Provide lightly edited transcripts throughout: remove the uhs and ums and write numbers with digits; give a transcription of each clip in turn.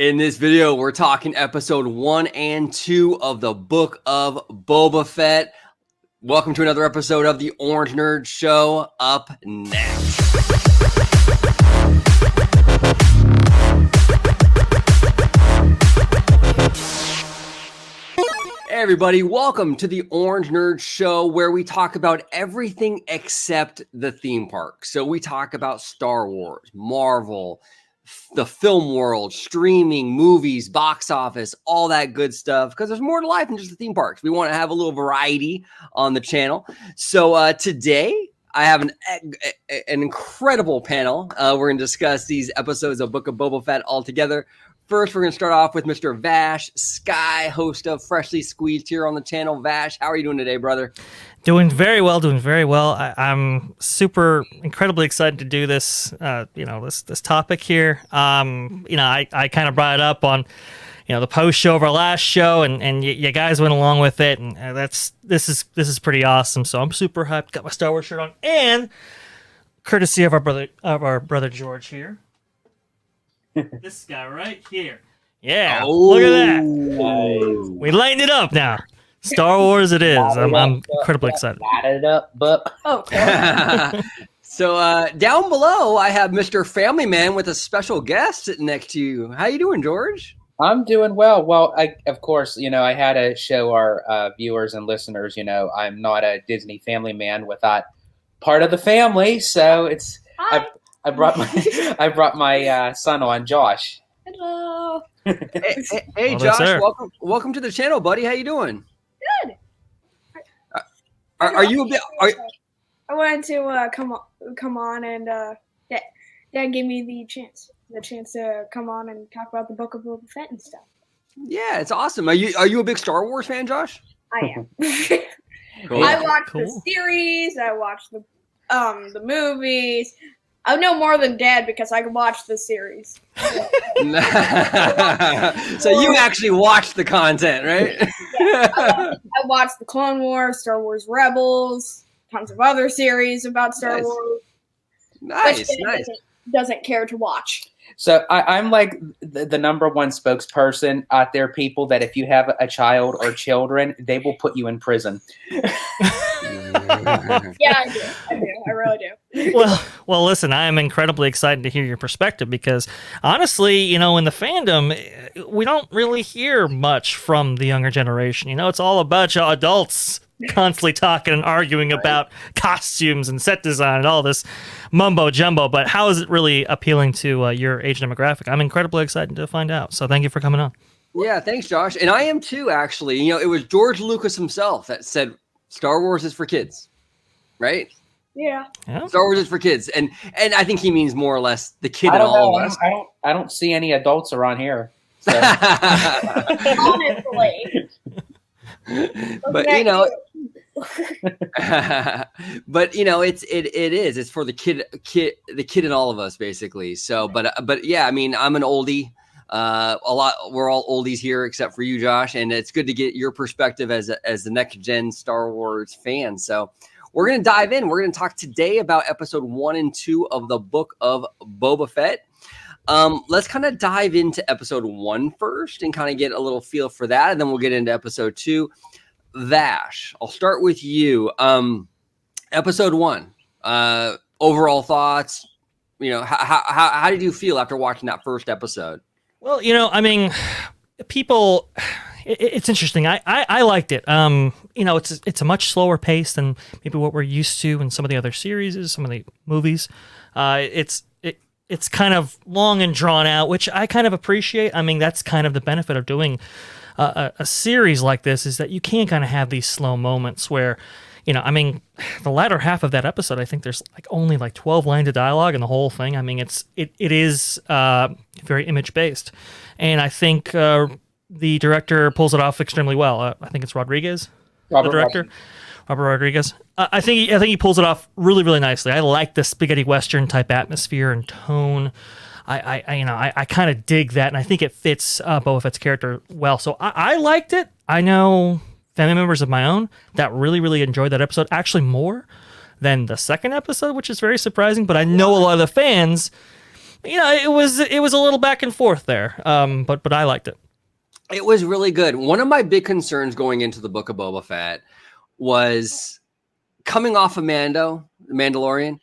In this video, we're talking episode 1 and 2 of the Book of Boba Fett. Welcome to another episode of the Orange Nerd Show. Up next. Hey everybody, welcome to the Orange Nerd Show, where we talk about everything except the theme park. So we talk about Star Wars, Marvel, the film world, streaming, movies, box office, all that good stuff, because there's more to life than just the theme parks. We want to have a little variety on the channel. So today I have an incredible panel. We're going to discuss these episodes of Book of Boba Fett all together. First, we're going to start off with Mr. Vash Sky, host of Freshly Squeezed here on the channel. Vash, how are you doing today, brother? Doing very well. I'm super incredibly excited to do this, this topic here. I kind of brought it up on, the post show of our last show, and you guys went along with it, and this is pretty awesome. So I'm super hyped. Got my Star Wars shirt on, and courtesy of our brother George here. This guy right here. Yeah, look at that. Nice. We lighten it up now. Star Wars it is. I'm incredibly excited. Light it up, but So down below, I have Mr. Family Man with a special guest sitting next to you. How you doing, George? I'm doing well. Well, of course, I had to show our viewers and listeners, I'm not a Disney family man without part of the family. So it's I brought my son on, Josh. Hello. Hey, Josh, welcome to the channel, buddy. How you doing? Good. Are you a bit? I wanted to come on and Dad gave me the chance to come on and talk about the Book of Boba Fett and stuff. Yeah, it's awesome. Are you a big Star Wars fan, Josh? I am. Cool. I watched the series. I watched the movies. I know more than Dad because I can watch the series. So you actually watched the content, right? Yeah, I watched the Clone Wars, Star Wars Rebels, tons of other series about Star Wars. Nice. Doesn't care to watch. So I'm like the number one spokesperson out there, people, that if you have a child or children, they will put you in prison. Yeah, I do. I really do. Well, listen, I am incredibly excited to hear your perspective because honestly, in the fandom, we don't really hear much from the younger generation. It's all a bunch of adults constantly talking and arguing about costumes and set design and all this mumbo jumbo. But how is it really appealing to your age demographic? I'm incredibly excited to find out. So thank you for coming on. Yeah, thanks, Josh. And I am too, actually. It was George Lucas himself that said Star Wars is for kids, right? Yeah. Star Wars is for kids, and I think he means more or less the kid in all of us. I don't see any adults around here. So. Honestly. But it's for the kid in all of us, basically. So, but yeah, I mean, I'm an oldie. We're all oldies here except for you, Josh, and it's good to get your perspective as the next gen Star Wars fan. So we're going to dive in. We're going to talk today about episode 1 and 2 of the Book of Boba Fett. Let's kind of dive into episode 1 first and kind of get a little feel for that, and then we'll get into episode 2. Vash, I'll start with you. Episode 1, overall thoughts. How did you feel after watching that first episode? Well, people, it's interesting. I liked it. It's a much slower pace than maybe what we're used to in some of the other series, some of the movies. It's kind of long and drawn out, which I kind of appreciate. I mean, that's kind of the benefit of doing a series like this, is that you can kind of have these slow moments where, the latter half of that episode, I think there's only 12 lines of dialogue in the whole thing. I mean, it is very image based, and I think the director pulls it off extremely well. I think it's Robert Rodriguez. I think he pulls it off really, really nicely. I like the spaghetti western type atmosphere and tone. I kind of dig that, and I think it fits Boba Fett's character well. So I liked it. I know family members of my own that really, really enjoyed that episode, actually more than the second episode, which is very surprising. But I know a lot of the fans it was a little back and forth there. But I liked it. It was really good. One of my big concerns going into the Book of Boba Fett was coming off of Mandalorian.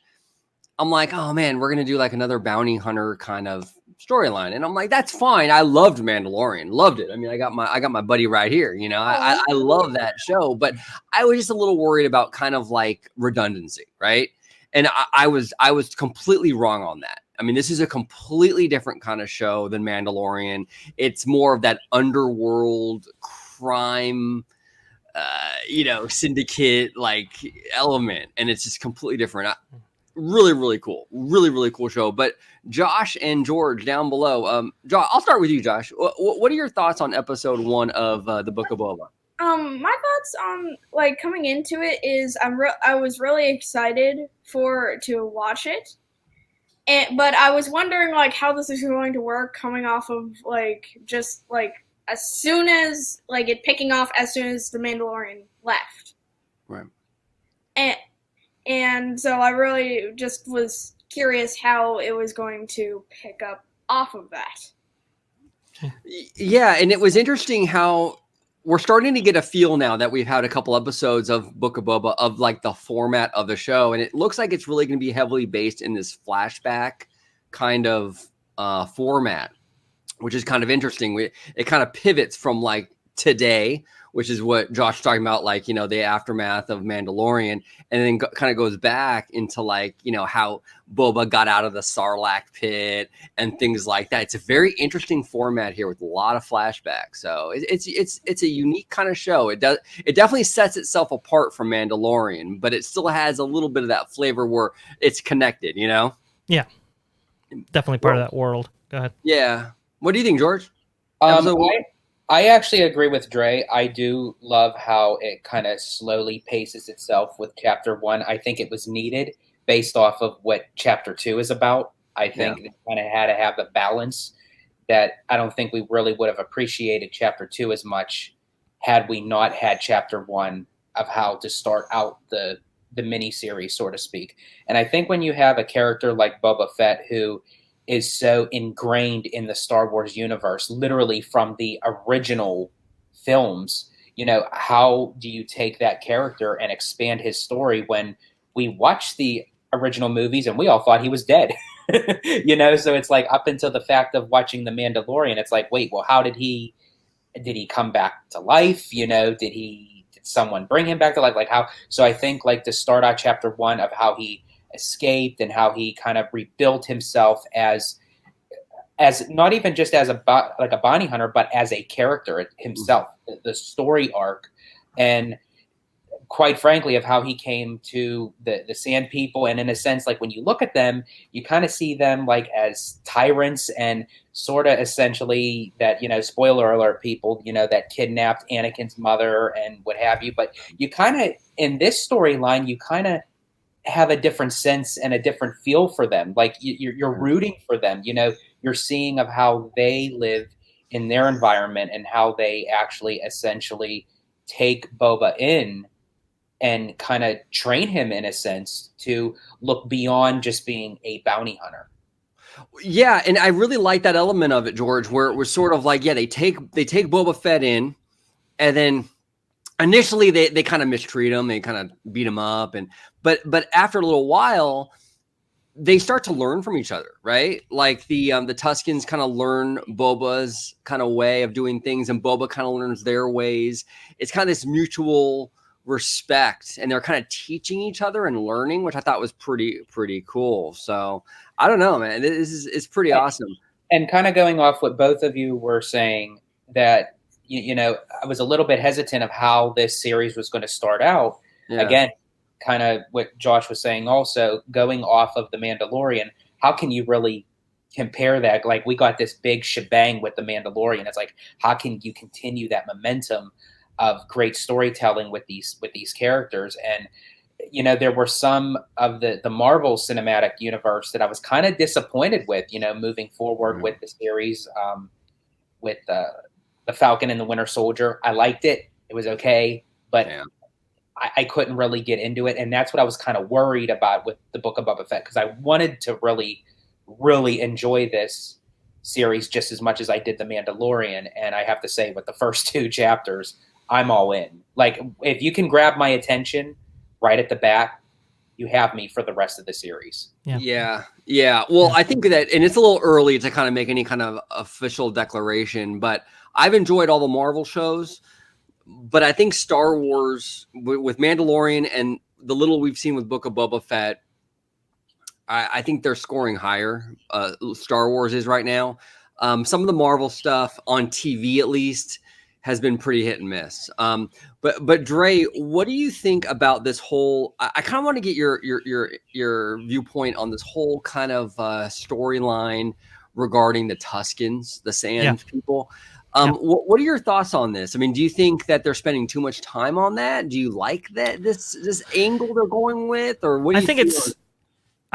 I'm like, oh man, we're gonna do like another bounty hunter kind of storyline, and I'm like, that's fine. I loved Mandalorian, loved it. I mean, I got my buddy right here. You know, I love that show, but I was just a little worried about kind of like redundancy, right? And I was completely wrong on that. I mean, this is a completely different kind of show than Mandalorian. It's more of that underworld crime, syndicate like element, and it's just completely different. Really, really cool. Really, really cool show. But Josh and George down below. Josh, I'll start with you, Josh. What are your thoughts on episode 1 of the Book of Boba? My thoughts on like coming into it is I was really excited to watch it, but I was wondering like how this is going to work coming off of like just like as soon as like it picking off as soon as the Mandalorian left, right? And so I really just was curious how it was going to pick up off of that. Yeah, and it was interesting how we're starting to get a feel now that we've had a couple episodes of Book of Boba of like the format of the show, and it looks like it's really going to be heavily based in this flashback kind of format, which is kind of interesting. It kind of pivots from like today, which is what Josh was talking about, like, the aftermath of Mandalorian, and then kind of goes back into like, how Boba got out of the Sarlacc pit and things like that. It's a very interesting format here with a lot of flashbacks. So it's a unique kind of show. It definitely sets itself apart from Mandalorian, but it still has a little bit of that flavor where it's connected, Yeah, definitely part of that world. Go ahead. Yeah. What do you think, George? I actually agree with Dre. I do love how it kind of slowly paces itself with Chapter 1. I think it was needed based off of what Chapter 2 is about. I think it kind of had to have a balance that I don't think we really would have appreciated Chapter 2 as much had we not had Chapter 1 of how to start out the miniseries, so to speak. And I think when you have a character like Boba Fett who is so ingrained in the Star Wars universe, literally from the original films, how do you take that character and expand his story when we watched the original movies and we all thought he was dead? So it's like up until the fact of watching The Mandalorian, it's like, wait, well, how did he come back to life? Did someone bring him back to life? Like how? So I think like to start out Chapter 1 of how he escaped and how he kind of rebuilt himself as not even just as a bounty hunter, but as a character himself, the story arc, and quite frankly of how he came to the Sand People. And in a sense, like when you look at them, you kind of see them like as tyrants and sort of essentially that, spoiler alert, people, that kidnapped Anakin's mother and what have you. But you kind of, in this storyline, you kind of have a different sense and a different feel for them. Like you're rooting for them, you're seeing of how they live in their environment and how they actually essentially take Boba in and kind of train him in a sense to look beyond just being a bounty hunter. Yeah. And I really like that element of it, George, where it was sort of like, they take Boba Fett in, and then initially they kind of mistreat him, they kind of beat him up, but after a little while they start to learn from each other, right? Like the Tuskens kind of learn Boba's kind of way of doing things, and Boba kind of learns their ways. It's kind of this mutual respect, and they're kind of teaching each other and learning, which I thought was pretty cool. So I don't know, man, it's pretty awesome. And kind of going off what both of you were saying, that I was a little bit hesitant of how this series was going to start out. Yeah. Again, kind of what Josh was saying also, going off of The Mandalorian, how can you really compare that? Like, we got this big shebang with The Mandalorian. It's like, how can you continue that momentum of great storytelling with these characters? And, there were some of the Marvel Cinematic Universe that I was kind of disappointed with, moving forward with the series, with the Falcon and the Winter Soldier. I liked it. It was okay, but I couldn't really get into it. And that's what I was kind of worried about with the Book of Boba Fett, because I wanted to really really enjoy this series just as much as I did The Mandalorian. And I have to say, with the first 2 chapters, I'm all in. Like, if you can grab my attention right at the bat, you have me for the rest of the series. Yeah. Well, I think that, and it's a little early to kind of make any kind of official declaration, but I've enjoyed all the Marvel shows. But I think Star Wars with Mandalorian and the little we've seen with Book of Boba Fett, I think they're scoring higher. Star Wars is right now. Some of the Marvel stuff on TV, at least, has been pretty hit and miss. But Dre, what do you think about this whole? I kind of want to get your viewpoint on this whole kind of storyline regarding the Tuskens, the Sand people. What are your thoughts on this? I mean, do you think that they're spending too much time on that? Do you like that this angle they're going with, or what do you think it's?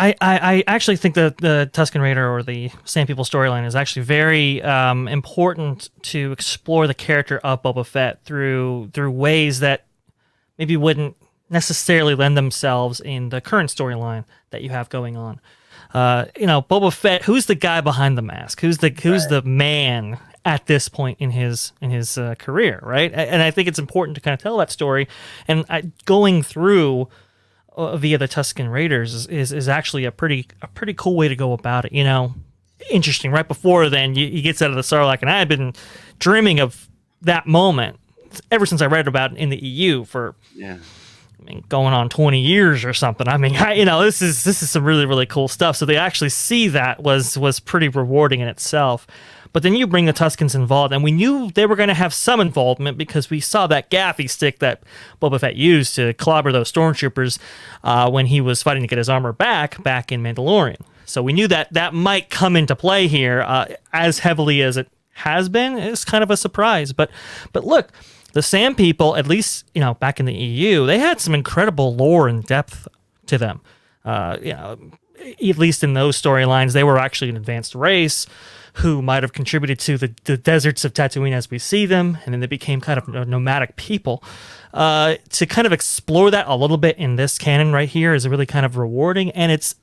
I actually think that the Tusken Raider or the Sand People storyline is actually very important to explore the character of Boba Fett through ways that maybe wouldn't necessarily lend themselves in the current storyline that you have going on. Boba Fett, who's the guy behind the mask? Who's the man at this point in his career, right? And I think it's important to kind of tell that story. And going through via the Tusken Raiders is actually a pretty cool way to go about it. Interesting. Right before then, he gets out of the Sarlacc, and I had been dreaming of that moment ever since I read about it in the EU for going on 20 years or something. I mean, this is some really, really cool stuff. So they actually see that was pretty rewarding in itself. But then you bring the Tuskens involved, and we knew they were going to have some involvement because we saw that gaffy stick that Boba Fett used to clobber those stormtroopers when he was fighting to get his armor back in Mandalorian. So we knew that might come into play here as heavily as it has been. It's kind of a surprise. But look, the Sand People, at least back in the EU, they had some incredible lore and depth to them. At least in those storylines, they were actually an advanced race who might have contributed to the deserts of Tatooine as we see them, and then they became kind of nomadic people. To kind of explore that a little bit in this canon right here is really kind of rewarding, and it's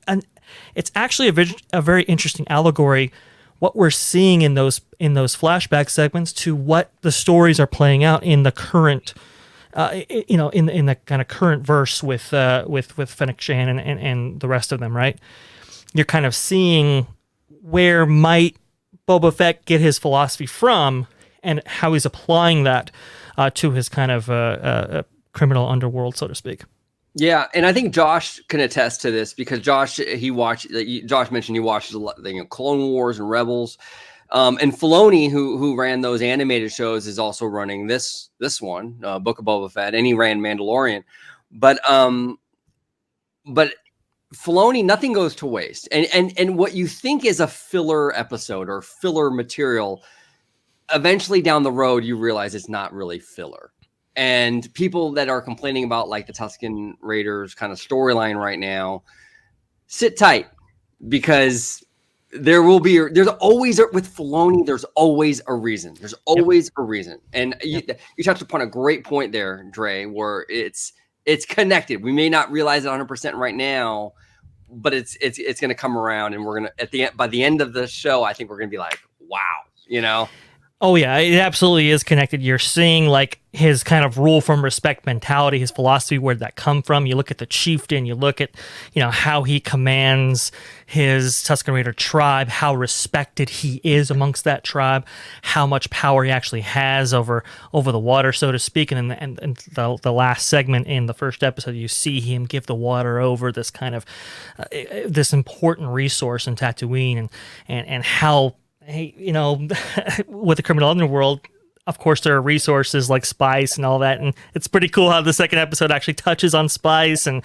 actually a very interesting allegory what we're seeing in those flashback segments to what the stories are playing out in the current. In the kind of current verse with Fennec Shand and the rest of them, right? You're kind of seeing where might Boba Fett get his philosophy from and how he's applying that to his kind of criminal underworld, so to speak. Yeah, and I think Josh can attest to this because Josh mentioned he watches a lot, Clone Wars and Rebels. And Filoni, who ran those animated shows, is also running this one, Book of Boba Fett, and he ran Mandalorian. But Filoni, nothing goes to waste. And what you think is a filler episode or filler material, eventually down the road, you realize it's not really filler. And people that are complaining about like the Tusken Raiders kind of storyline right now, sit tight because there's always with Filoni, there's always a reason. There's always a reason. And you touched upon a great point there, Dre, where it's connected. We may not realize it 100% right now, but it's going to come around, and we're going to by the end of the show, I think we're going to be like, wow, Oh yeah, it absolutely is connected. You're seeing like his kind of rule from respect mentality, his philosophy, where did that come from? You look at the chieftain, you look at, how he commands his Tusken Raider tribe, how respected he is amongst that tribe, how much power he actually has over the water, so to speak. And the last segment in the first episode, you see him give the water over this kind of this important resource in Tatooine, and how. Hey, with the criminal underworld, of course, there are resources like spice and all that, and it's pretty cool how the second episode actually touches on spice, and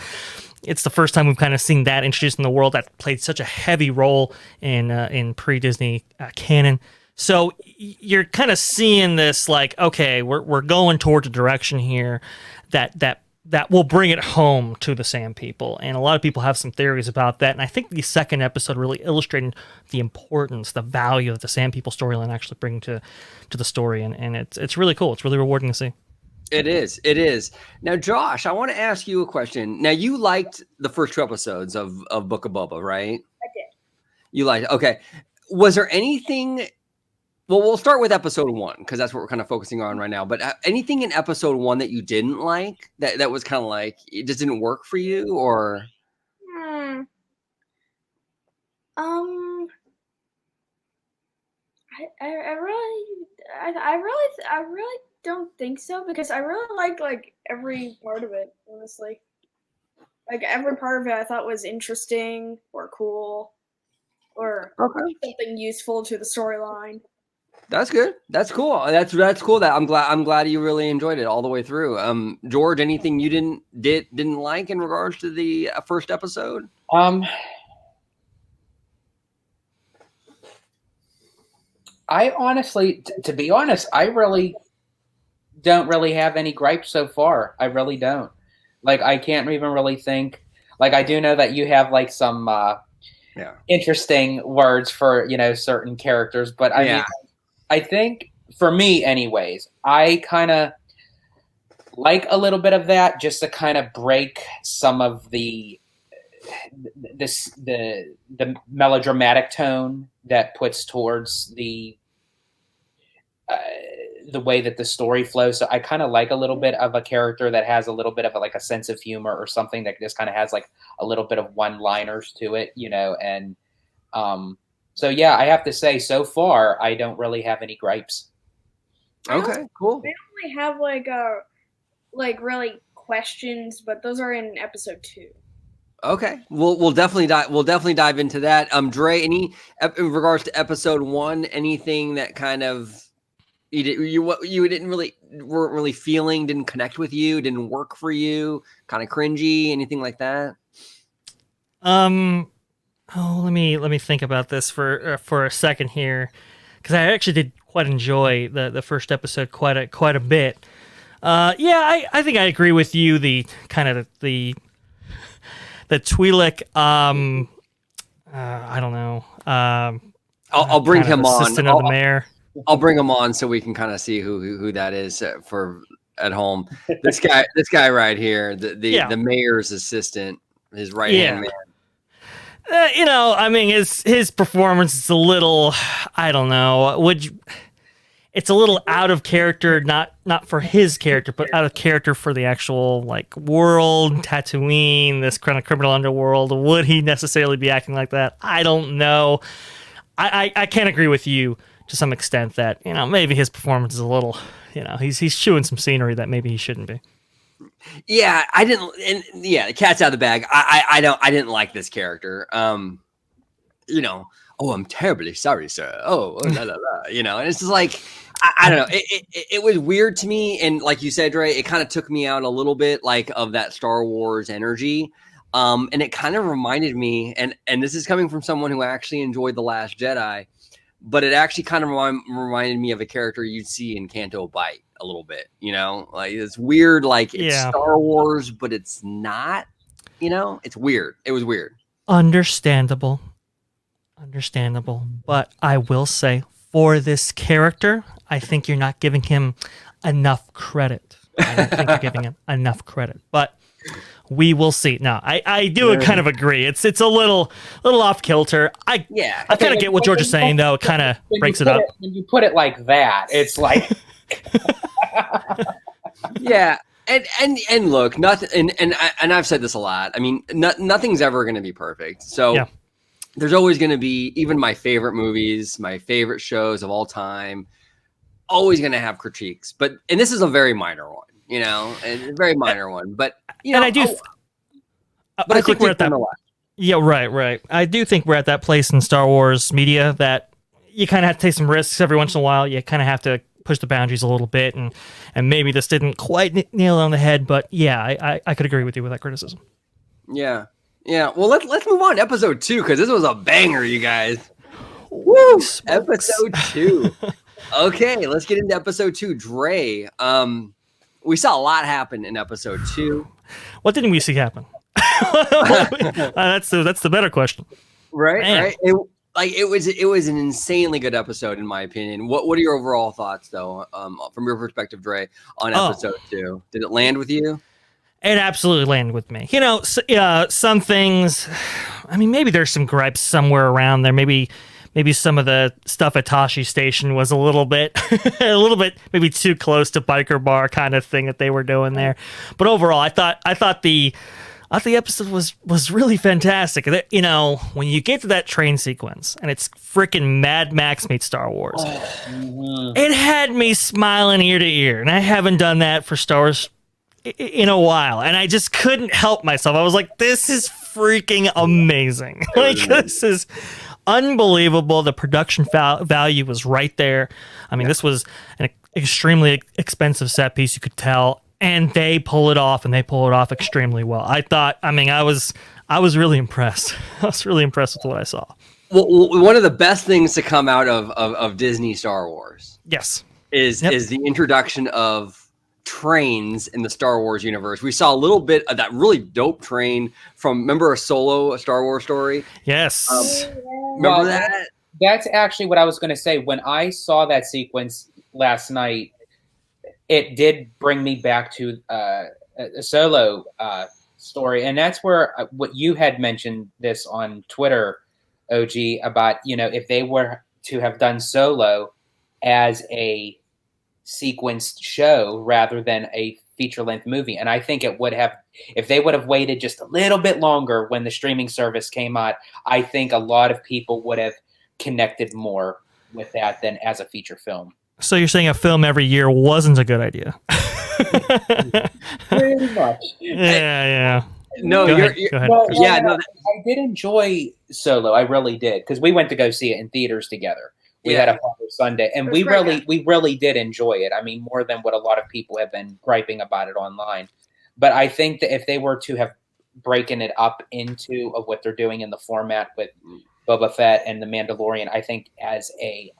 it's the first time we've kind of seen that introduced in the world that played such a heavy role in pre-Disney canon. So you're kind of seeing this like, okay, we're going towards a direction here that will bring it home to the Sand People. And a lot of people have some theories about that. And I think the second episode really illustrated the importance, the value that the Sand People storyline actually bring to the story. And it's really cool. It's really rewarding to see. It is. Now, Josh, I want to ask you a question. Now, you liked the first 2 episodes of Book of Boba, right? I did. You liked it. Okay. Was there anything? Well, we'll start with episode 1 because that's what we're kind of focusing on right now. But anything in episode 1 that you didn't like that was kind of like it just didn't work for you, or? Hmm. Um. I really don't think so because I really like every part of it. Honestly, like every part of it, I thought was interesting or cool or Okay. something useful to the storyline. That's good. That's cool. That's cool. That I'm glad you really enjoyed it all the way through. George, anything you didn't like in regards to the first episode? I honestly, to be honest, I really don't really have any gripes so far. I really don't. Like, I can't even really think. Like, I do know that you have like some interesting words for certain characters, but I mean, I think for me, anyways, I kind of like a little bit of that just to kind of break some of the melodramatic tone that puts towards the way that the story flows. So I kind of like a little bit of a character that has a little bit of like a sense of humor or something that just kind of has like a little bit of one-liners to it, and so yeah, I have to say so far I don't really have any gripes. Okay, cool. I only have like really questions, but those are in episode 2. Okay, we'll definitely dive into that. Dre, any in regards to episode 1, anything that kind of you didn't really weren't really feeling, didn't connect with you, didn't work for you, kind of cringy, anything like that? Let me think about this for a second here, because I actually did quite enjoy the first episode quite a bit. I think I agree with you. The kind of the Twi'lek, I don't know. I'll bring him on. Assistant of the mayor. I'll bring him on so we can kind of see who that is for at home. This guy right here, the mayor's assistant, his right hand man. I mean, his performance is a little, I don't know. It's a little out of character, not for his character, but out of character for the actual like world, Tatooine, this kind of criminal underworld. Would he necessarily be acting like that? I don't know. I can't agree with you to some extent that maybe his performance is a little, he's chewing some scenery that maybe he shouldn't be. Yeah, I didn't, and yeah, the cat's out of the bag. I didn't like this character. Oh, I'm terribly sorry, sir. Oh, la la la. And it's just like I don't know. It was weird to me, and like you said, Dre, it kind of took me out a little bit, like of that Star Wars energy. And it kind of reminded me, and this is coming from someone who actually enjoyed The Last Jedi, but it actually kind of reminded me of a character you'd see in Canto Bight a little bit, like it's weird, like it's Star Wars, but it's not, it's weird. It was weird. Understandable. But I will say for this character, I think you're not giving him enough credit. I don't think you're giving him enough credit, but we will see. No, I do kind of agree. It's a little off kilter. I kind of get what George is saying, though. It kind of breaks it up. When you put it like that, it's like yeah. And look, nothing. And I've said this a lot. I mean, nothing's ever going to be perfect. So there's always going to be, even my favorite movies, my favorite shows of all time, always going to have critiques. And this is a very minor one. A very minor one, but and I do. But I think we're at that. Yeah, right. I do think we're at that place in Star Wars media that you kind of have to take some risks every once in a while. You kind of have to push the boundaries a little bit, and maybe this didn't quite nail it on the head, but yeah, I could agree with you with that criticism. Yeah. Well, let's move on to episode 2 because this was a banger, you guys. Woo! Episode 2. Okay, let's get into episode 2. Dre, we saw a lot happen in episode 2. What didn't we see happen? That's the better question. Right. It was an insanely good episode in my opinion. What are your overall thoughts though, from your perspective, Dre, on episode 2? Did it land with you? It absolutely landed with me. Some things I mean, maybe there's some gripes somewhere around there. Maybe some of the stuff at Tashi Station was a little bit maybe too close to biker bar kind of thing that they were doing there. But overall, I thought the episode was really fantastic. You know, when you get to that train sequence and it's freaking Mad Max meets Star Wars, it had me smiling ear to ear, and I haven't done that for Star Wars in a while, and I just couldn't help myself. I was like, this is freaking amazing. Like, this is unbelievable. The production value was right there. I mean, this was an extremely expensive set piece, you could tell, and they pull it off, and they pull it off extremely well. I was really impressed. I was really impressed with what I saw. Well, one of the best things to come out of Disney Star Wars, yes, is the introduction of trains in the Star Wars universe. We saw a little bit of that really dope train from, remember a Star Wars story? Yes. Remember that? That's actually what I was going to say. When I saw that sequence last night, it did bring me back to a Solo story. And that's where what you had mentioned this on Twitter, OG, about, you know, if they were to have done Solo as a sequenced show rather than a feature-length movie. And I think it would have, if they would have waited just a little bit longer when the streaming service came out, I think a lot of people would have connected more with that than as a feature film. So you're saying a film every year wasn't a good idea? Pretty much. Yeah. No, Go you're ahead. I did enjoy Solo. I really did, because we went to go see it in theaters together. We had a Father Sunday, and we really did enjoy it. I mean, more than what a lot of people have been griping about it online. But I think that if they were to have broken it up into what they're doing in the format with Boba Fett and the Mandalorian, I think as a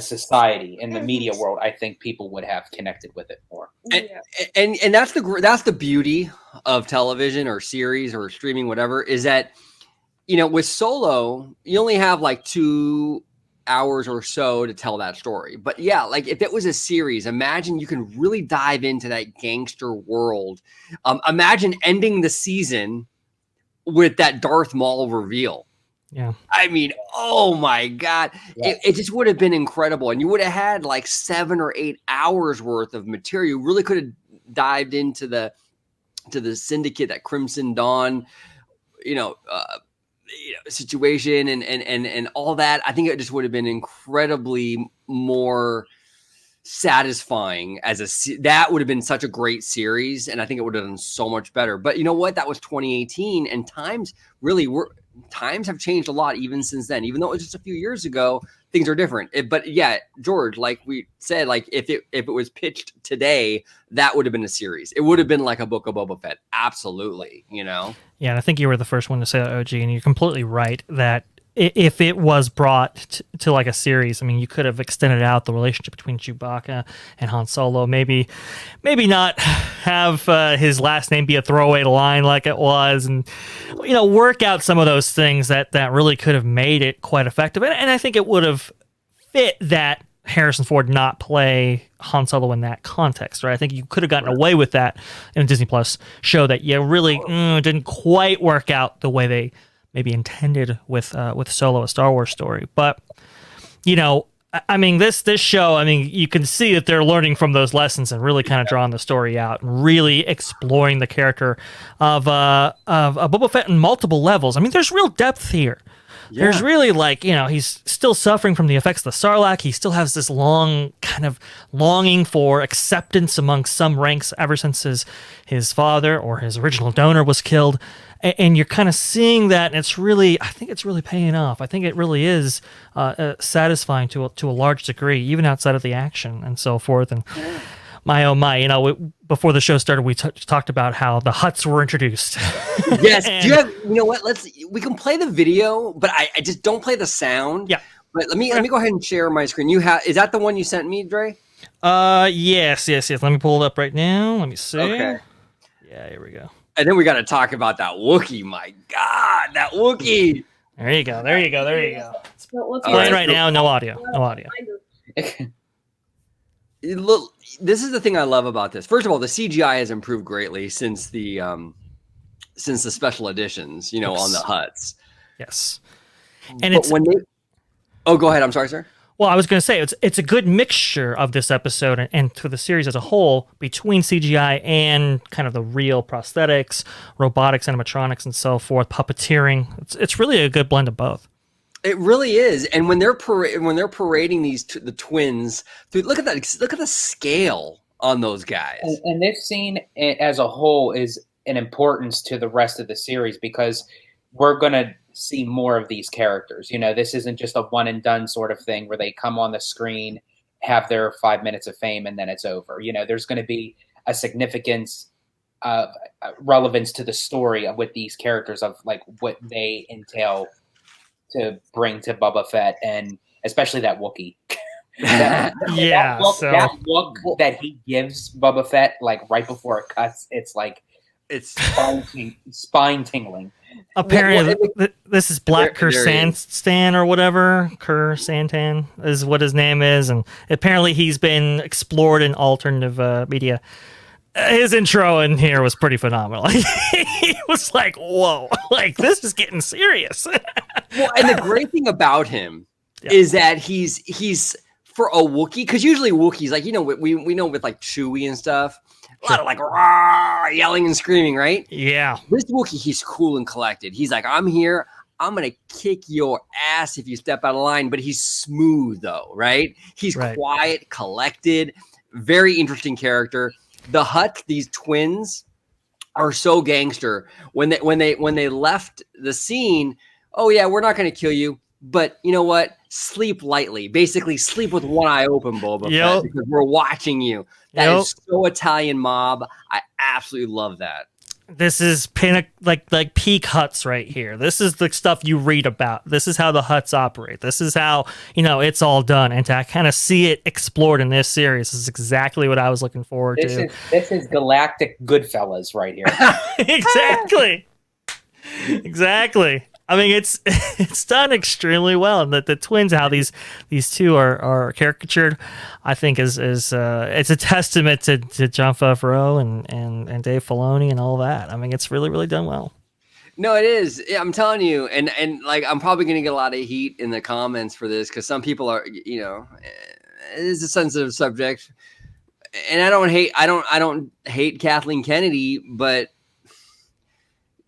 society in the media world, I think people would have connected with it more. And that's the beauty of television or series or streaming, whatever, is that, you know, with Solo, you only have like 2 hours or so to tell that story. But yeah, like if it was a series, imagine you can really dive into that gangster world. Imagine ending the season with that Darth Maul reveal. Yeah. I mean, oh my God. Yeah. It just would have been incredible. And you would have had like 7 or 8 hours worth of material. You really could have dived into the Syndicate, that Crimson Dawn, situation and all that. I think it just would have been incredibly more satisfying that would have been such a great series. And I think it would have done so much better. But you know what? That was 2018, and times have changed a lot even since then. Even though it was just a few years ago, things are different. But yeah, George, like we said, like if it was pitched today, that would have been a series. It would have been like a Book of Boba Fett. Absolutely, Yeah, and I think you were the first one to say that, OG, and you're completely right that if it was brought to like a series, I mean, you could have extended out the relationship between Chewbacca and Han Solo. Maybe not have his last name be a throwaway line like it was, and work out some of those things that really could have made it quite effective. And I think it would have fit that Harrison Ford not play Han Solo in that context, right? I think you could have gotten away with that in a Disney Plus show that really didn't quite work out the way they maybe intended with Solo, a Star Wars story. But I mean, this show, I mean, you can see that they're learning from those lessons and really kind of drawing the story out and really exploring the character of Boba Fett in multiple levels. I mean, there's real depth here. Yeah. There's really he's still suffering from the effects of the Sarlacc. He still has this long kind of longing for acceptance among some ranks ever since his father or his original donor was killed. And you're kind of seeing that, and I think it's really paying off. I think it really is satisfying to a large degree, even outside of the action and so forth. And my oh my, before the show started, we talked about how the Hutts were introduced. Yes. Do you have? You know what? We can play the video, but I just don't play the sound. Yeah. But let me go ahead and share my screen. Is that the one you sent me, Dre? Yes. Let me pull it up right now. Let me see. Okay. Yeah, here we go. And then we got to talk about that Wookiee. My God, that Wookiee. There you go. It's playing right now. No audio. Look, this is the thing I love about this. First of all, the CGI has improved greatly since the since the special editions, you know, Yes. on the Hutts. Yes. And But it's when they, oh, go ahead. I'm sorry, sir. well, I was going to say it's a good mixture of this episode and to the series as a whole between CGI and kind of the real prosthetics, robotics, animatronics, and so forth, puppeteering. It's really a good blend of both. It really is. And when they're parading the twins, dude, look at that. Look at the scale on those guys. And this scene as a whole is an importance to the rest of the series because we're going to see more of these characters. You know, this isn't just a one and done sort of thing where they come on the screen, have their 5 minutes of fame, and then it's over. You know, there's going to be a significance relevance to the story with these characters of like what they entail to bring to Boba Fett, and especially that Wookiee. that look that he gives Boba Fett, like right before it cuts, it's like It's spine tingling. Apparently, this is Black Kersantan or whatever. Kersantan is what his name is, and apparently he's been explored in alternative media. His intro in here was pretty phenomenal. He was like, "Whoa, like this is getting serious." Well, and the great thing about him is that he's for a Wookiee, because usually Wookiees, like, you know, we know with like Chewie and stuff, a lot of like rah, yelling and screaming, right? Yeah. This Wookiee, he's cool and collected. He's like, I'm here. I'm gonna kick your ass if you step out of line. But he's smooth though, right? He's quiet, collected, very interesting character. The Hutt, these twins, are so gangster. When they left the scene, oh yeah, we're not gonna kill you, but you know what? Sleep lightly. Basically, sleep with one eye open, Boba Fett, because we're watching you. That is so Italian mob. I absolutely love that. This is like peak Hutts right here. This is the stuff you read about. This is how the Hutts operate. This is how, you know, it's all done. And to kind of see it explored in this series is exactly what I was looking forward to. This is galactic Goodfellas right here. Exactly. Exactly. I mean, it's done extremely well, and the twins, how these two are caricatured, I think is it's a testament to Jon Favreau and Dave Filoni and all that. I mean, it's really, really done well. No, it is. Yeah, I'm telling you, and like I'm probably gonna get a lot of heat in the comments for this because some people are, you know, it is a sensitive subject, and I don't hate Kathleen Kennedy, but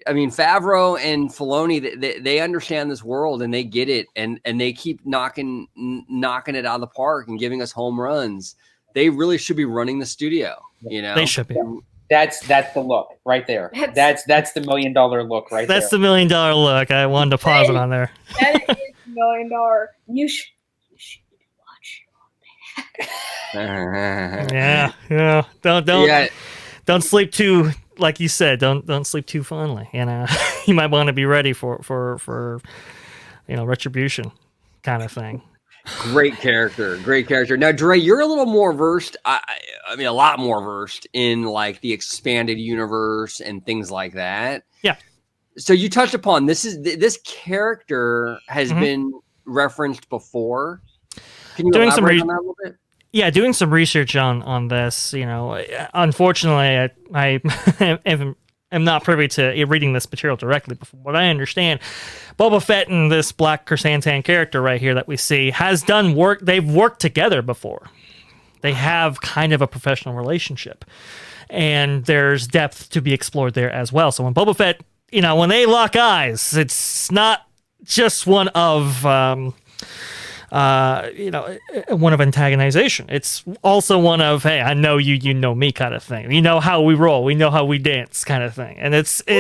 I mean, Favreau and Filoni, they understand this world and they get it, and they keep knocking it out of the park and giving us home runs. They really should be running the studio. You know, they should be. That's the look right there. That's the $1 million look right there. That's the $1 million look. I wanted to pause it on there. That is $1 million. You should watch your back. Yeah. Don't sleep too. Like you said, don't sleep too fondly. You know, you might want to be ready for you know, retribution kind of thing. Great character. Now, Dre, you're a little more versed. I mean, a lot more versed in like the expanded universe and things like that. Yeah. So you touched upon this character has been referenced before. Can you elaborate on that a little bit? Yeah, doing some research on this, you know, unfortunately, I am not privy to reading this material directly, but from what I understand, Boba Fett and this Black Kersantan character right here that we see has done work. They've worked together before. They have kind of a professional relationship, and there's depth to be explored there as well. So when Boba Fett, you know, when they lock eyes, it's not just one of you know, one of antagonization. It's also one of, hey, I know you, you know me kind of thing. You know how we roll. We know how we dance kind of thing. And it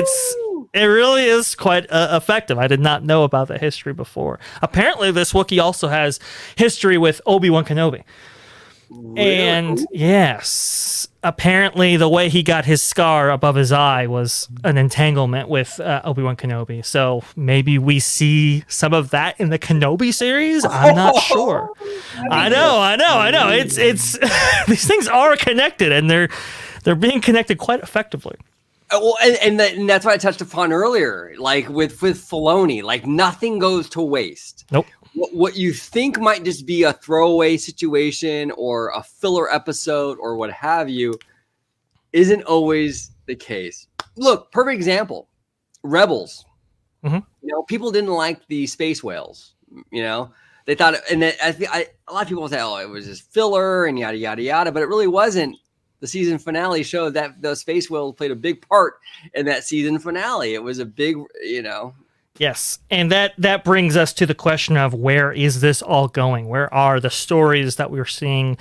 really is quite effective. I did not know about that history before. Apparently, this Wookiee also has history with Obi-Wan Kenobi. Really? And yes, apparently the way he got his scar above his eye was an entanglement with Obi-Wan Kenobi. So maybe we see some of that in the Kenobi series. I'm not sure. I know. It's these things are connected, and they're being connected quite effectively. Well, and that's what I touched upon earlier. Like with Filoni, like nothing goes to waste. Nope. What you think might just be a throwaway situation or a filler episode or what have you isn't always the case. Look, perfect example. Rebels. Mhm. People didn't like the space whales. They thought, and a lot of people say, "Oh, it was just filler and yada yada yada," but it really wasn't. The season finale showed that the space whales played a big part in that season finale. It was a big, Yes, and that brings us to the question of where is this all going? Where are the stories that we're seeing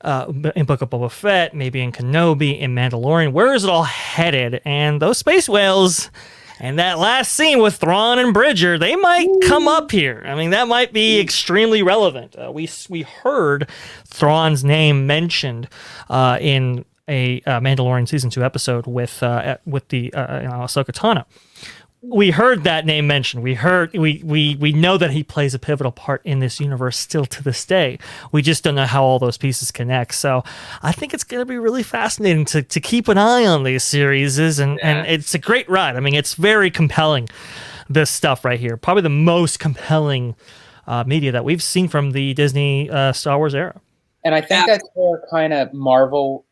in Book of Boba Fett, maybe in Kenobi, in Mandalorian? Where is it all headed? And those space whales and that last scene with Thrawn and Bridger, they might come up here. I mean, that might be extremely relevant. We heard Thrawn's name mentioned in a Mandalorian season 2 episode with the Ahsoka Tano. We heard that name mentioned. We know that he plays a pivotal part in this universe still to this day. We just don't know how all those pieces connect. So I think it's going to be really fascinating to keep an eye on these series, and it's a great ride. I mean, it's very compelling, this stuff right here. Probably the most compelling media that we've seen from the Disney Star Wars era. And I think that's where kind of Marvel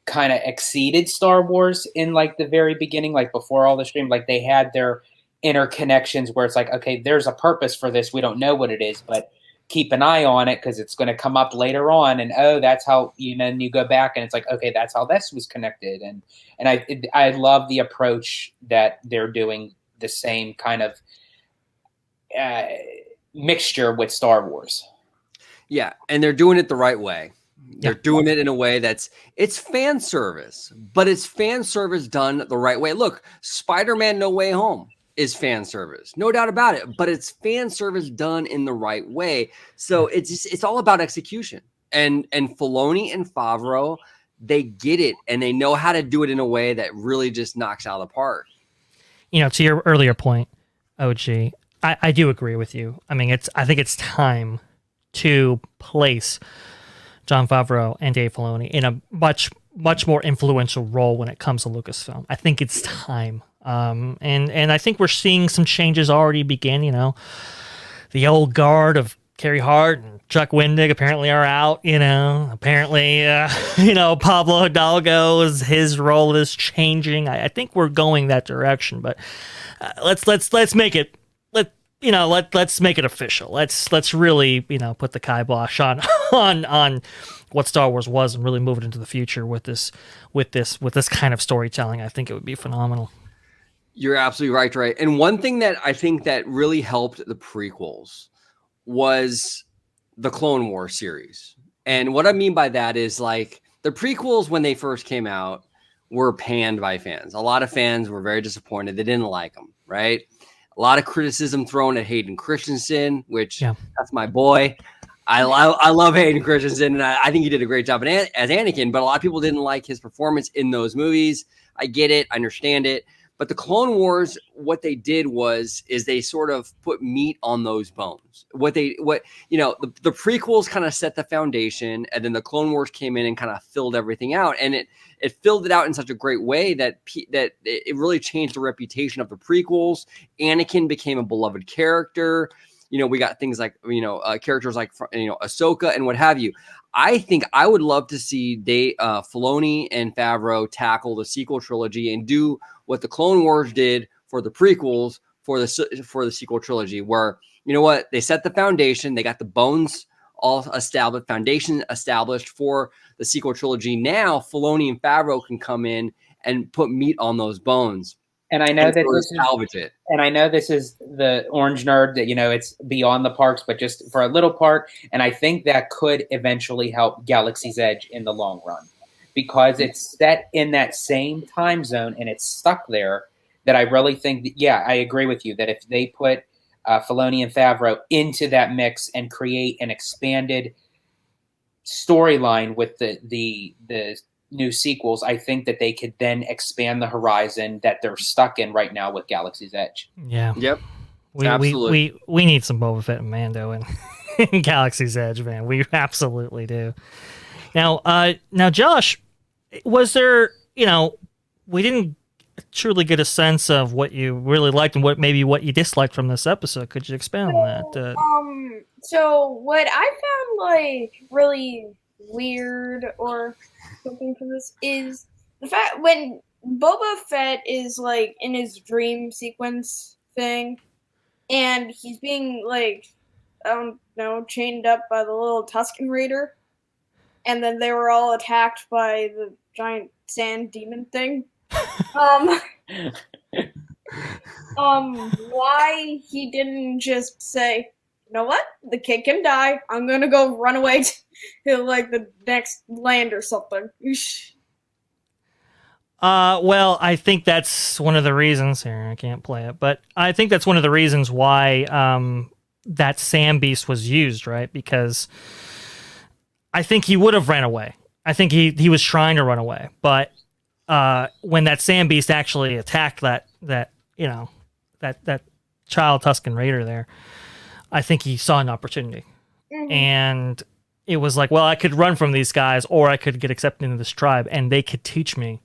kind of exceeded Star Wars in like the very beginning, like before all the stream, like they had their interconnections where it's like, okay, there's a purpose for this. We don't know what it is, but keep an eye on it because it's going to come up later on. And that's how, and you go back and it's like, okay, that's how this was connected. And I love the approach that they're doing, the same kind of mixture with Star Wars. Yeah, and they're doing it the right way. They're doing it in a way it's fan service, but it's fan service done the right way. Look, Spider-Man No Way Home is fan service, no doubt about it, but it's fan service done in the right way. So it's all about execution. And Filoni and Favreau, they get it, and they know how to do it in a way that really just knocks out of the park. To your earlier point, OG, I do agree with you. I mean, I think it's time to place Jon Favreau and Dave Filoni in a much more influential role when it comes to Lucasfilm. I think it's time, and I think we're seeing some changes already begin. The old guard of Carrie Hart and Chuck Wendig apparently are out. Apparently, Pablo Hidalgo, his role is changing. I think we're going that direction, but let's make it. Let's make it official. Let's really, put the kibosh on what Star Wars was and really move it into the future with this kind of storytelling. I think it would be phenomenal. You're absolutely right. And one thing that I think that really helped the prequels was the Clone Wars series. And what I mean by that is, like, the prequels when they first came out were panned by fans. A lot of fans were very disappointed. They didn't like them, right? A lot of criticism thrown at Hayden Christensen, which that's my boy. I love Hayden Christensen, and I think he did a great job as Anakin, but a lot of people didn't like his performance in those movies. I get it. I understand it. But the Clone Wars, what they did is they sort of put meat on those bones. The prequels kind of set the foundation, and then the Clone Wars came in and kind of filled everything out. And it filled it out in such a great way that it really changed the reputation of the prequels. Anakin became a beloved character. We got things like, characters like, Ahsoka and what have you. I think I would love to see Filoni and Favreau tackle the sequel trilogy and do what the Clone Wars did for the prequels for the sequel trilogy, where, they set the foundation, they got the bones all established, foundation established for the sequel trilogy. Now Filoni and Favreau can come in and put meat on those bones. And I know that this is the Orange Nerd, that, it's beyond the parks, but just for a little part. And I think that could eventually help Galaxy's Edge in the long run, because it's set in that same time zone and it's stuck there, that I really think that, I agree with you that if they put Filoni and Favreau into that mix and create an expanded storyline with the new sequels, I think that they could then expand the horizon that they're stuck in right now with Galaxy's Edge. Yeah. Yep. We need some Boba Fett and Mando in Galaxy's Edge, man. We absolutely do. Now, Josh, was there, we didn't truly get a sense of what you really liked and what you disliked from this episode. Could you expand on that? So what I found like really weird or something from this is the fact when Boba Fett is like in his dream sequence thing, and he's being like, I don't know, chained up by the little Tusken Raider, and then they were all attacked by the giant sand demon thing. Um, why he didn't just say, you know what, the kid can die. I'm gonna go run away to like the next land or something. Well, I think that's one of the reasons here. I can't play it, but I think that's one of the reasons why that sand beast was used, right? Because I think he would have ran away. I think he was trying to run away, but when that sand beast actually attacked that child Tusken Raider there, I think he saw an opportunity, and it was like, well, I could run from these guys, or I could get accepted into this tribe, and they could teach me.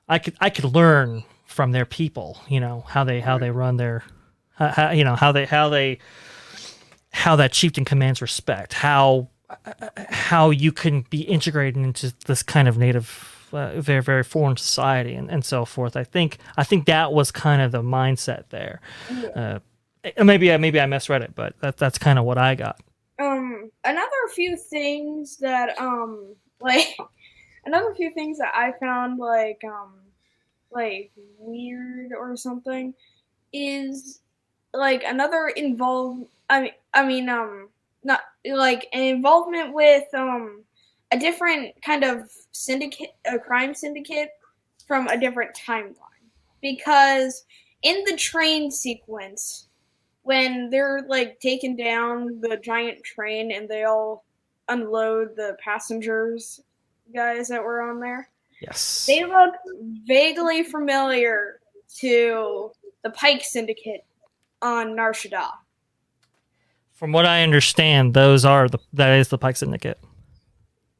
I could learn from their people, how they run their, how that chieftain commands respect, how you can be integrated into this kind of native, very, very foreign society, and so forth. I think that was kind of the mindset there. Maybe I misread it, but that's kind of what I got. Another few things that I found weird or something is like another not like an involvement with a different kind of syndicate, a crime syndicate from a different timeline. Because in the train sequence, when they're like taking down the giant train and they all unload the passengers guys that were on there, yes, they look vaguely familiar to the Pike Syndicate on Nar Shaddaa. From what I understand, that is the Pike Syndicate.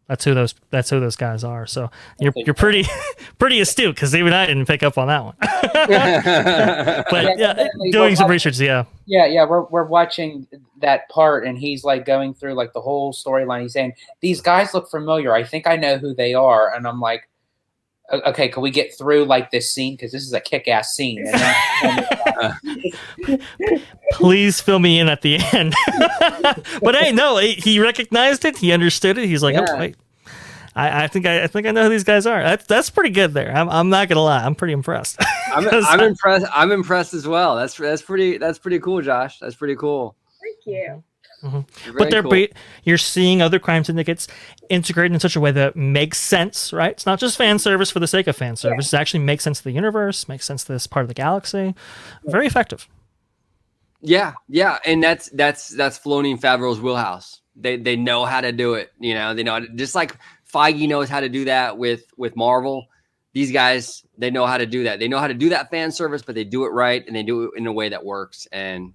That's who those guys are. So you're pretty astute, because even I didn't pick up on that one. But doing some research, yeah. We're watching that part, and he's like going through like the whole storyline. He's saying, these guys look familiar. I think I know who they are. And I'm like, okay, can we get through like this scene, because this is a kick-ass scene. Please fill me in at the end. But hey, no, he recognized it. He understood it. He's like, oh wait, I think I know who these guys are. That's pretty good there. I'm not gonna lie. I'm pretty impressed. I'm impressed. I'm impressed as well. That's pretty cool, Josh. That's pretty cool. Thank you. Mm-hmm. But you're seeing other crime syndicates integrated in such a way that makes sense, right? It's not just fan service for the sake of fan service. It actually makes sense to the universe, makes sense to this part of the galaxy. Very effective. Yeah, and that's Filoni and Favreau's wheelhouse. They know how to do it. They know, just like Feige knows how to do that with Marvel. These guys, they know how to do that. They know how to do that fan service, but they do it right, and they do it in a way that works. And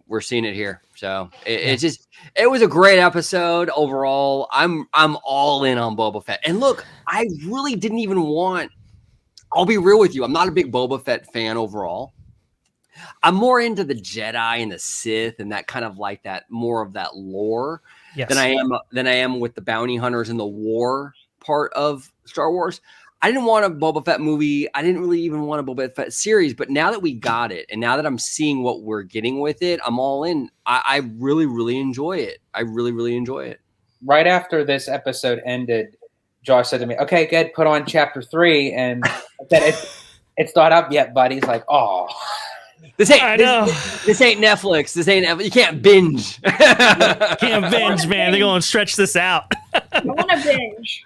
we're seeing it here. So it was a great episode overall. I'm all in on Boba Fett. And look, I really didn't even I'll be real with you. I'm not a big Boba Fett fan overall. I'm more into the Jedi and the Sith and that kind of like that, more of that lore than I am with the bounty hunters and the war part of Star Wars. I didn't want a Boba Fett movie. I didn't really even want a Boba Fett series, but now that we got it, and now that I'm seeing what we're getting with it, I'm all in. I really, really enjoy it. I really, really enjoy it. Right after this episode ended, Josh said to me, "Okay, good, put on chapter 3," and I said, "It's not up yet, buddy." He's like, "Oh, this ain't Netflix. This ain't. You can't binge. Can't binge, man. They're going to stretch this out." I want to binge.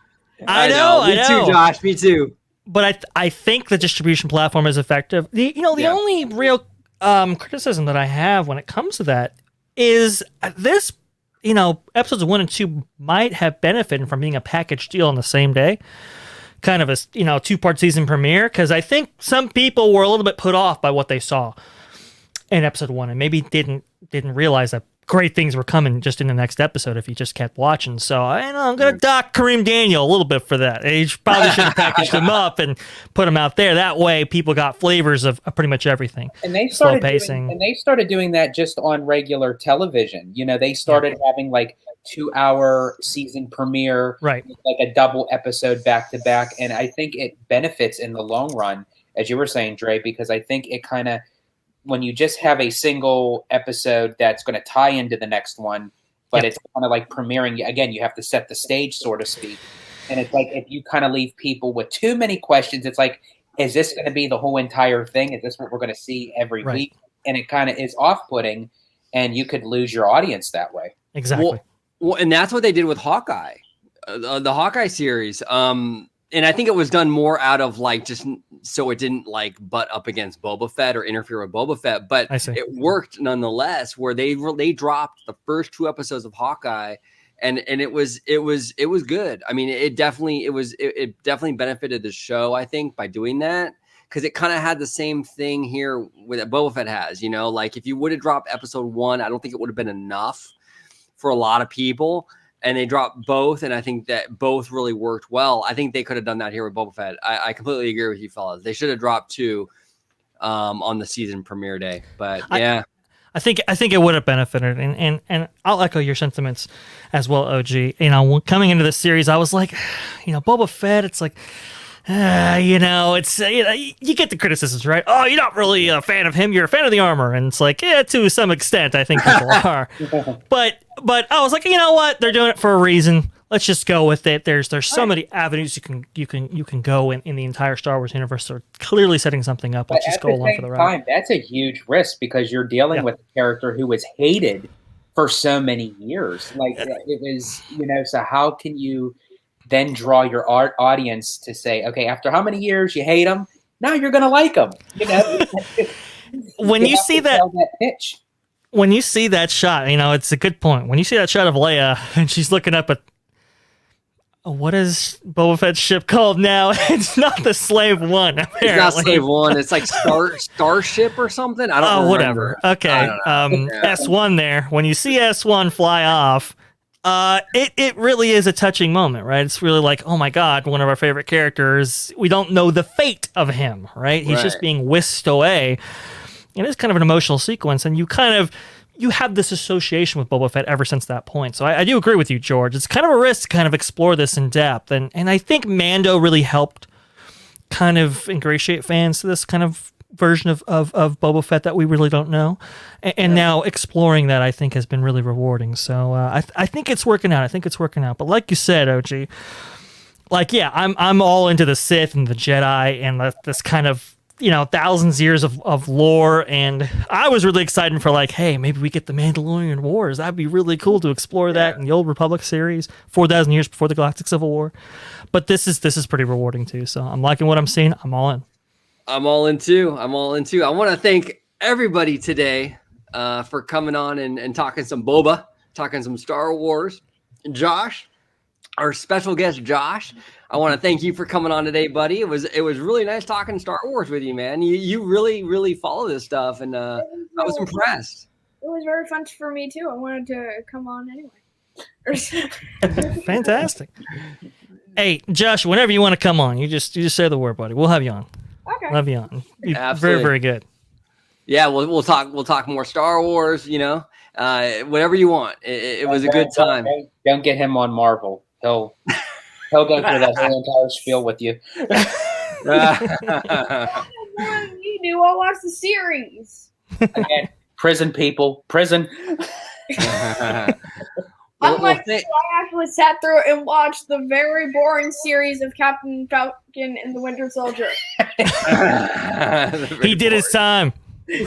I know. Me too, Josh. Me too. But I think the distribution platform is effective. The only real criticism that I have when it comes to that is this. Episodes 1 and 2 might have benefited from being a package deal on the same day, kind of a 2-part season premiere. Because I think some people were a little bit put off by what they saw in episode 1, and maybe didn't realize that great things were coming just in the next episode if you just kept watching. So I'm going to dock Kareem Daniel a little bit for that. He probably should have packaged him up and put him out there. That way people got flavors of pretty much everything. And they started doing that just on regular television. They started having like 2-hour season premiere, Right. like a double episode back to back. And I think it benefits in the long run, as you were saying, Dre, because I think it kind of, when you just have a single episode that's going to tie into the next one, but it's kind of like premiering, again, you have to set the stage, so to speak. And it's like, if you kind of leave people with too many questions, it's like, is this going to be the whole entire thing? Is this what we're going to see every week? And it kind of is off-putting, and you could lose your audience that way. Exactly. Well, and that's what they did with Hawkeye, the Hawkeye series. And I think it was done more out of like just so it didn't like butt up against Boba Fett or interfere with Boba Fett, but it worked nonetheless. Where they dropped the first 2 episodes of Hawkeye, and it was good. I mean, it definitely benefited the show, I think, by doing that, because it kind of had the same thing here with Boba Fett has. You know, like if you would have dropped episode 1, I don't think it would have been enough for a lot of people. And they dropped both, and I think that both really worked well. I think they could have done that here with Boba Fett. I completely agree with you, fellas. They should have dropped 2 on the season premiere day. But yeah, I think it would have benefited, and I'll echo your sentiments as well, OG. You know, coming into this series, I was like, you know, Boba Fett. It's like, you know, it's you get the criticisms, right? Oh, you're not really a fan of him. You're a fan of the armor, and it's like, yeah, to some extent, I think people are. But I was like, you know what? They're doing it for a reason. Let's just go with it. There's so many avenues you can go in the entire Star Wars universe. They're clearly setting something up. Let's just go along for the ride. That's a huge risk, because you're dealing with a character who was hated for so many years. Like it was, you know. So how can you then draw your audience to say, okay, after how many years you hate them, now you're going to like them? You know, when you see that pitch. When you see that shot, you know, it's a good point. When you see that shot of Leia and she's looking up at, what is Boba Fett's ship called now? It's not the Slave One, apparently. It's not Slave One. It's like Starship or something. I don't know. Whatever. Okay. S1 there. When you see S1 fly off, it really is a touching moment, right? It's really like, oh my God, one of our favorite characters. We don't know the fate of him, right? He's just being whisked away. And it's kind of an emotional sequence, and you have this association with Boba Fett ever since that point. So I do agree with you, George. It's kind of a risk to kind of explore this in depth. And I think Mando really helped kind of ingratiate fans to this kind of version of Boba Fett that we really don't know. And now exploring that, I think, has been really rewarding. So I think it's working out. But like you said, OG, like, yeah, I'm all into the Sith and the Jedi and this kind of, you know, thousands of years of lore, and I was really excited for like, hey, maybe we get the Mandalorian Wars. That'd be really cool to explore that in the Old Republic series, 4,000 years before the Galactic Civil War. But this is pretty rewarding too. So I'm liking what I'm seeing. I'm all in. I'm all in too. I want to thank everybody today for coming on and talking some Boba, talking some Star Wars. Josh, our special guest, Josh, I want to thank you for coming on today, buddy. It was really nice talking Star Wars with you, man. You really follow this stuff, and I was impressed. It was very fun for me too. I wanted to come on anyway. Fantastic. Hey, Josh, whenever you want to come on, you just say the word, buddy. We'll have you on. Okay. Love you on. Absolutely. Very, very good. Yeah, we'll talk more Star Wars. You know, whatever you want. It was a good time. Don't get him on Marvel. He'll go through that whole entire spiel with you. You do. I'll watch the series. Again, prison people. Prison. Unlike you, I actually sat through and watched the very boring series of Captain Falcon and the Winter Soldier. He did his time. He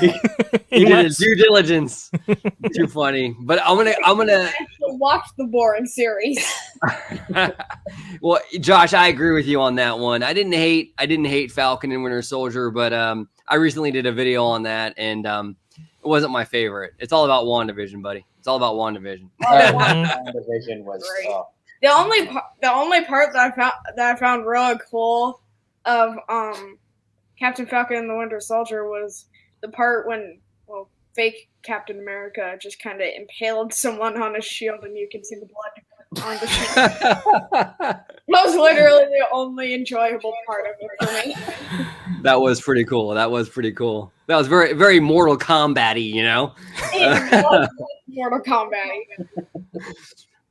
did his due diligence. Too funny. But I'm gonna watch the boring series. Well, Josh, I agree with you on that one. I didn't hate Falcon and Winter Soldier, but I recently did a video on that, and it wasn't my favorite. It's all about WandaVision, buddy. It's all about WandaVision. WandaVision was the only part that I found really cool of Captain Falcon and the Winter Soldier was the part when fake Captain America just kind of impaled someone on his shield, and you can see the blood on the shield. That was literally the only enjoyable part of it for me. That was pretty cool. That was very, very Mortal Kombat-y, you know? It was Mortal Kombat.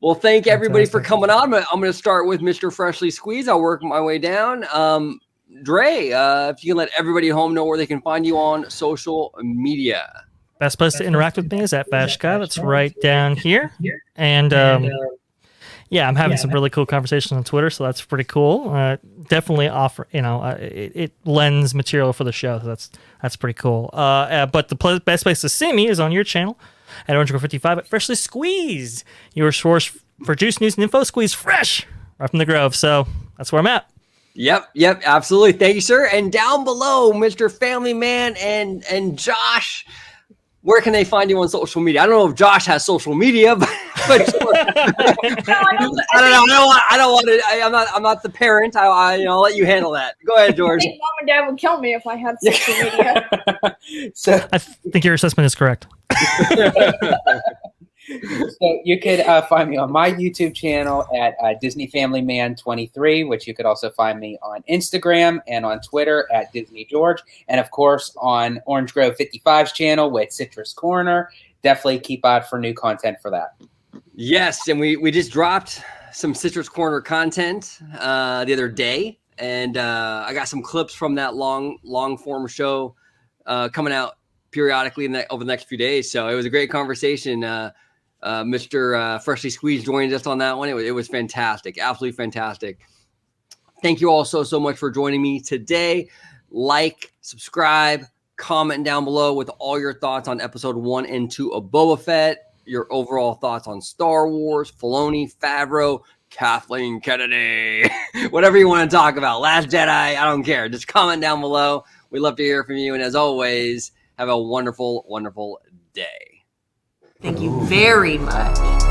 Well, thank everybody for Fantastic. coming on. I'm going to start with Mr. Freshly Squeezed. I'll work my way down. Dre, if you can let everybody at home know where they can find you on social media. Best place to interact with me is at Vashka. That's right down here. And yeah, I'm having some really cool conversations on Twitter, so that's pretty cool. Definitely offer, it lends material for the show, so that's pretty cool. But the best place to see me is on your channel at OrangeNerd55 at Freshly Squeezed, your source for juice, news, and info, squeezed fresh right from the Grove. So that's where I'm at. Yep, absolutely. Thank you, sir. And down below, Mr. Family Man and Josh, where can they find you on social media? I don't know if Josh has social media, but I don't want to. I'm not the parent. I'll let you handle that. Go ahead, George. I think mom and dad would kill me if I had social media. So I think your assessment is correct. So you could find me on my YouTube channel at Disney Family Man 23, which you could also find me on Instagram and on Twitter at Disney George, and of course on Orange Grove 55's channel with Citrus Corner. Definitely keep out for new content for that. Yes, and we just dropped some Citrus Corner content the other day, and I got some clips from that long form show coming out periodically over the next few days. So it was a great conversation. Mr. Freshly Squeezed joined us on that one. It was fantastic. Absolutely fantastic. Thank you all so much for joining me today. Like, subscribe, comment down below with all your thoughts on episode 1 and 2 of Boba Fett, your overall thoughts on Star Wars, Filoni, Favreau, Kathleen Kennedy, whatever you want to talk about. Last Jedi, I don't care. Just comment down below. We'd love to hear from you. And as always, have a wonderful, wonderful day. Thank you very much.